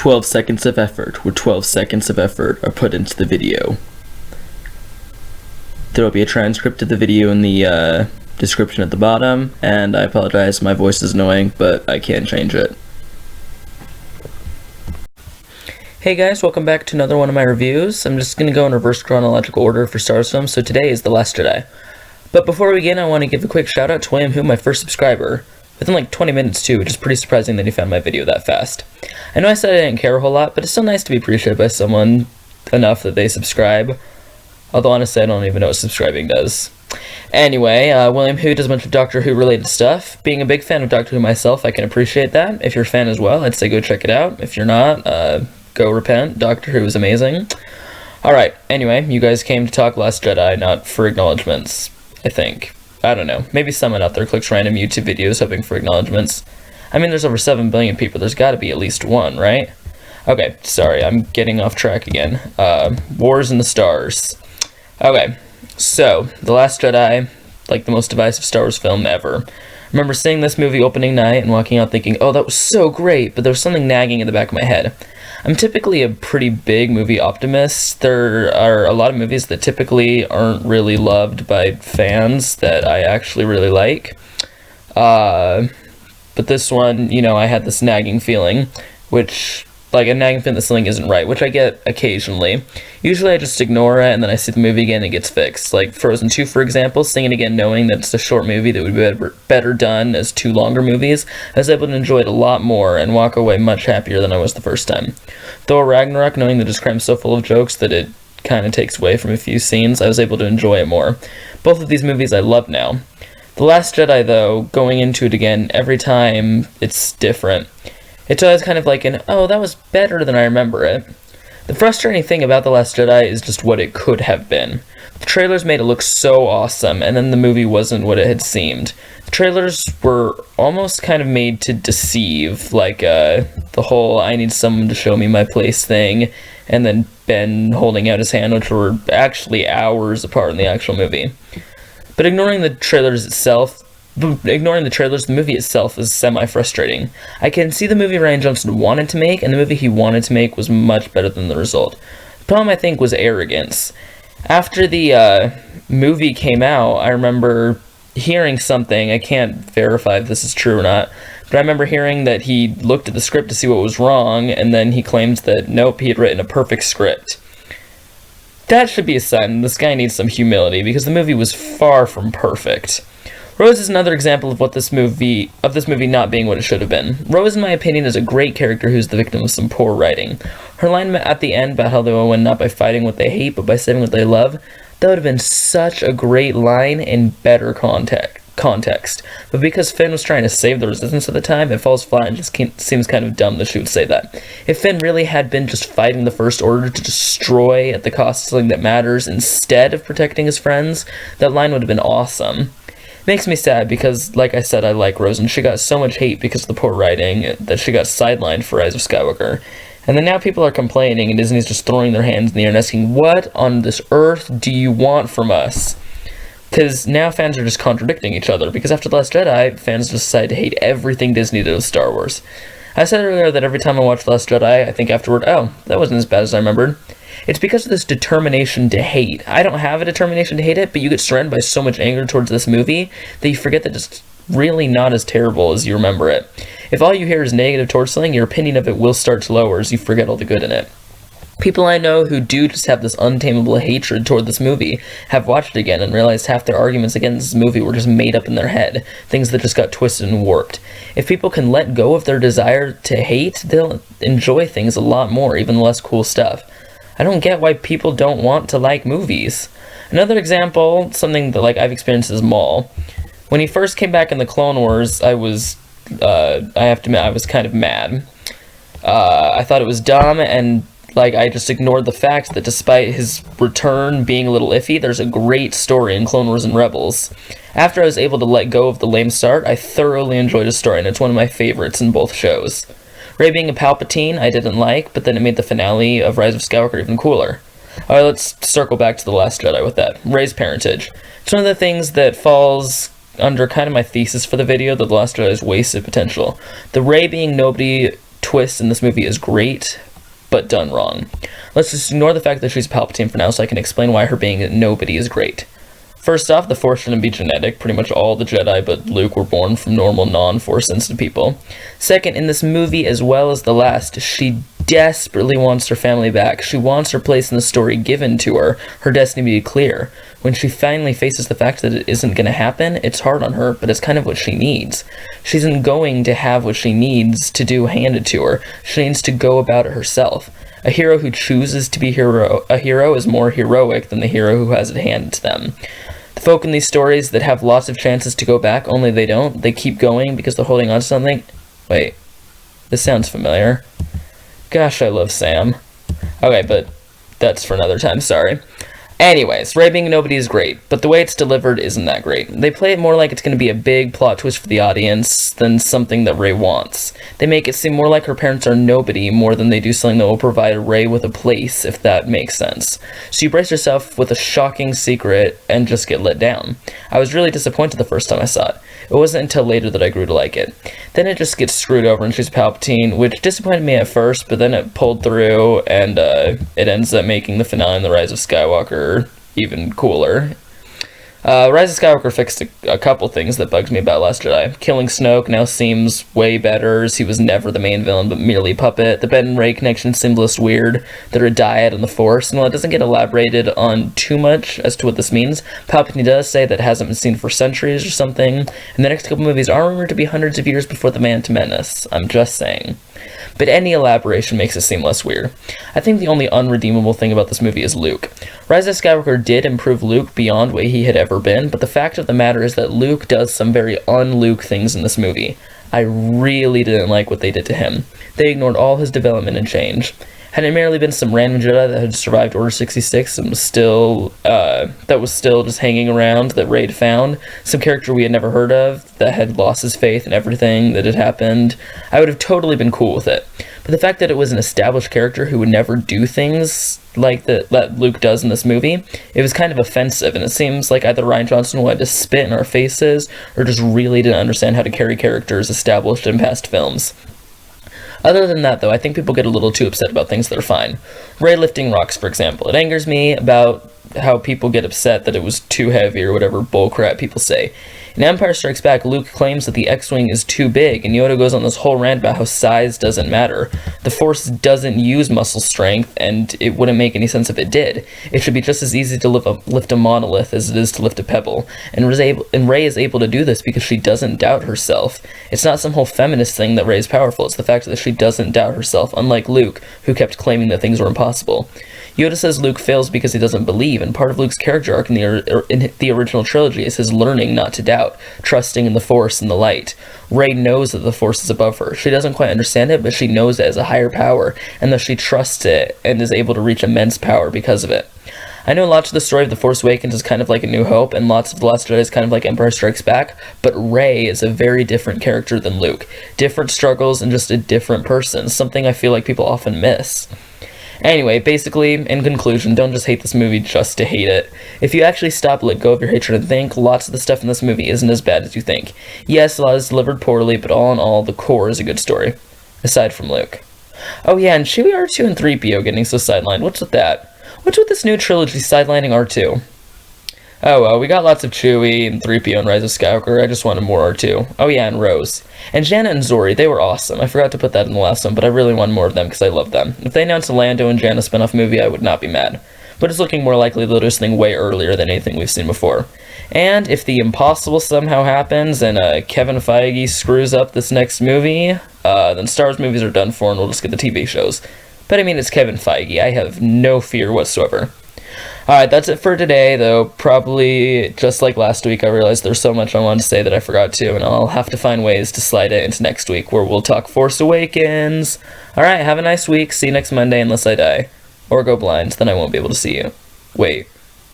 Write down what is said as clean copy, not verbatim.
12 seconds of effort, where 12 seconds of effort are put into the video. There will be a transcript of the video in the description at the bottom, and I apologize, my voice is annoying, but I can't change it. Hey guys, welcome back to another one of my reviews. I'm just going to go in reverse chronological order for Star Wars films, so today is The Last Jedi. But before we begin, I want to give a quick shout out to William Who, my first subscriber. Within like 20 minutes too, which is pretty surprising that he found my video that fast. I know I said I didn't care a whole lot, but it's still nice to be appreciated by someone enough that they subscribe. Although honestly, I don't even know what subscribing does. Anyway, William Who does a bunch of Doctor Who related stuff. Being a big fan of Doctor Who myself, I can appreciate that. If you're a fan as well, I'd say go check it out. If you're not, go repent. Doctor Who is amazing. Alright, anyway, you guys came to talk Last Jedi, not for acknowledgements, I think. I don't know, maybe someone out there clicks random YouTube videos hoping for acknowledgements. I mean, there's over 7 billion people, there's gotta be at least one, right? Okay, sorry, I'm getting off track again. Wars in the Stars. Okay, so, The Last Jedi, like the most divisive Star Wars film ever. I remember seeing this movie opening night and walking out thinking, oh, that was so great, but there was something nagging in the back of my head. I'm typically a pretty big movie optimist. There are a lot of movies that typically aren't really loved by fans that I actually really like. But this one, you know, I had this nagging feeling, which, like, a nagging feeling that something isn't right, which I get occasionally. Usually I just ignore it, and then I see the movie again and it gets fixed. Like Frozen 2, for example, seeing it again knowing that it's a short movie that would be better done as 2 longer movies, I was able to enjoy it a lot more and walk away much happier than I was the first time. Thor Ragnarok, knowing that it's crammed so full of jokes that it kind of takes away from a few scenes, I was able to enjoy it more. Both of these movies I love now. The Last Jedi, though, going into it again, every time it's different. It's always kind of like an, oh, that was better than I remember it. The frustrating thing about The Last Jedi is just what it could have been. The trailers made it look so awesome, and then the movie wasn't what it had seemed. The trailers were almost kind of made to deceive, like the whole I need someone to show me my place thing, and then Ben holding out his hand, which were actually hours apart in the actual movie. But ignoring the trailers, the movie itself is semi-frustrating. I can see the movie Rian Johnson wanted to make, and the movie he wanted to make was much better than the result. The problem, I think, was arrogance. After the movie came out, I remember hearing something, I can't verify if this is true or not, but I remember hearing that he looked at the script to see what was wrong, and then he claimed that, nope, he had written a perfect script. That should be a sign this guy needs some humility, because the movie was far from perfect. Rose is another example of this movie not being what it should have been. Rose, in my opinion, is a great character who's the victim of some poor writing. Her line at the end about how they will win not by fighting what they hate, but by saving what they love, that would have been such a great line in better context. But because Finn was trying to save the Resistance at the time, it falls flat and just seems kind of dumb that she would say that. If Finn really had been just fighting the First Order to destroy at the cost of something that matters instead of protecting his friends, that line would have been awesome. Makes me sad because, like I said, I like Rose, and she got so much hate because of the poor writing that she got sidelined for Rise of Skywalker. And then now people are complaining, and Disney's just throwing their hands in the air and asking, what on this earth do you want from us? Because now fans are just contradicting each other, because after The Last Jedi, fans decide to hate everything Disney did with Star Wars. I said earlier that every time I watch The Last Jedi, I think afterward, oh, that wasn't as bad as I remembered. It's because of this determination to hate. I don't have a determination to hate it, but you get surrounded by so much anger towards this movie that you forget that it's really not as terrible as you remember it. If all you hear is negative towards something, your opinion of it will start to lower as you forget all the good in it. People I know who do just have this untamable hatred toward this movie have watched it again and realized half their arguments against this movie were just made up in their head, things that just got twisted and warped. If people can let go of their desire to hate, they'll enjoy things a lot more, even less cool stuff. I don't get why people don't want to like movies. Another example, something that I've experienced is Maul. When he first came back in the Clone Wars, I have to admit, I was kind of mad. I thought it was dumb, and I just ignored the fact that despite his return being a little iffy, there's a great story in Clone Wars and Rebels. After I was able to let go of the lame start, I thoroughly enjoyed his story, and it's one of my favorites in both shows. Rey being a Palpatine, I didn't like, but then it made the finale of Rise of Skywalker even cooler. Alright, let's circle back to The Last Jedi with that. Rey's parentage. It's one of the things that falls under kind of my thesis for the video, that The Last Jedi is wasted potential. The Rey being nobody twist in this movie is great, but done wrong. Let's just ignore the fact that she's Palpatine for now so I can explain why her being a nobody is great. First off, the Force shouldn't be genetic. Pretty much all the Jedi but Luke were born from normal, non-Force sensitive people. Second, in this movie as well as the last, she desperately wants her family back. She wants her place in the story given to her destiny to be clear. When she finally faces the fact that it isn't going to happen, it's hard on her, but it's kind of what she needs. She isn't going to have what she needs to do handed to her. She needs to go about it herself. A hero who chooses to be a hero is more heroic than the hero who has it handed to them. The folk in these stories that have lots of chances to go back, only they don't. They keep going because they're holding on to something. Wait, this sounds familiar. Gosh, I love Sam. Okay, but that's for another time, sorry. Anyways, Rey being a nobody is great, but the way it's delivered isn't that great. They play it more like it's going to be a big plot twist for the audience than something that Rey wants. They make it seem more like her parents are nobody more than they do something that will provide Rey with a place, if that makes sense. So you brace yourself with a shocking secret and just get let down. I was really disappointed the first time I saw it. It wasn't until later that I grew to like it. Then it just gets screwed over and she's Palpatine, which disappointed me at first, but then it pulled through and it ends up making the finale and The Rise of Skywalker even cooler. Rise of Skywalker fixed a couple things that bugs me about Last Jedi. Killing Snoke now seems way better, as he was never the main villain but merely a puppet. The Ben and Rey connection seemed less weird. They're a dyad on the Force, and while it doesn't get elaborated on too much as to what this means, Palpatine does say that it hasn't been seen for centuries or something, and the next couple movies are rumored to be hundreds of years before the Phantom Menace. I'm just saying. But any elaboration makes it seem less weird. I think the only unredeemable thing about this movie is Luke. Rise of Skywalker did improve Luke beyond what he had ever been, but the fact of the matter is that Luke does some very un-Luke things in this movie. I really didn't like what they did to him. They ignored all his development and change. Had it merely been some random Jedi that had survived Order 66 and was still just hanging around that Rey had found, some character we had never heard of that had lost his faith in everything that had happened, I would have totally been cool with it. But the fact that it was an established character who would never do things like that Luke does in this movie, it was kind of offensive, and it seems like either Rian Johnson wanted to spit in our faces or just really didn't understand how to carry characters established in past films. Other than that, though, I think people get a little too upset about things that are fine. Rey lifting rocks, for example. It angers me about how people get upset that it was too heavy or whatever bullcrap people say. In Empire Strikes Back, Luke claims that the X-Wing is too big, and Yoda goes on this whole rant about how size doesn't matter. The Force doesn't use muscle strength, and it wouldn't make any sense if it did. It should be just as easy to lift a monolith as it is to lift a pebble, and Rey is able to do this because she doesn't doubt herself. It's not some whole feminist thing that Rey is powerful, it's the fact that she doesn't doubt herself, unlike Luke, who kept claiming that things were impossible. Yoda says Luke fails because he doesn't believe, and part of Luke's character arc in the original trilogy is his learning not to doubt, trusting in the Force and the light. Rey knows that the Force is above her. She doesn't quite understand it, but she knows it as a higher power, and thus she trusts it and is able to reach immense power because of it. I know lots of the story of The Force Awakens is kind of like A New Hope, and lots of The Last Jedi is kind of like Empire Strikes Back, but Rey is a very different character than Luke. Different struggles and just a different person, something I feel like people often miss. Anyway, basically, in conclusion, don't just hate this movie just to hate it. If you actually stop, let go of your hatred, and think, lots of the stuff in this movie isn't as bad as you think. Yes, a lot is delivered poorly, but all in all, the core is a good story. Aside from Luke. Oh yeah, and Chewie, R2, and 3PO getting so sidelined. What's with that? What's with this new trilogy sidelining R2? Oh well, we got lots of Chewie and 3PO and Rise of Skywalker. I just wanted more R2. Oh yeah, and Rose. And Janna and Zori, they were awesome. I forgot to put that in the last one, but I really want more of them because I love them. If they announced a Lando and Janna spin-off movie, I would not be mad. But it's looking more likely they'll do this thing way earlier than anything we've seen before. And if the impossible somehow happens and Kevin Feige screws up this next movie, then Star Wars movies are done for and we'll just get the TV shows. But I mean, it's Kevin Feige. I have no fear whatsoever. Alright, that's it for today, though probably just like last week I realized there's so much I wanted to say that I forgot to, and I'll have to find ways to slide it into next week where we'll talk Force Awakens. Alright, have a nice week, see you next Monday unless I die. Or go blind, then I won't be able to see you. Wait.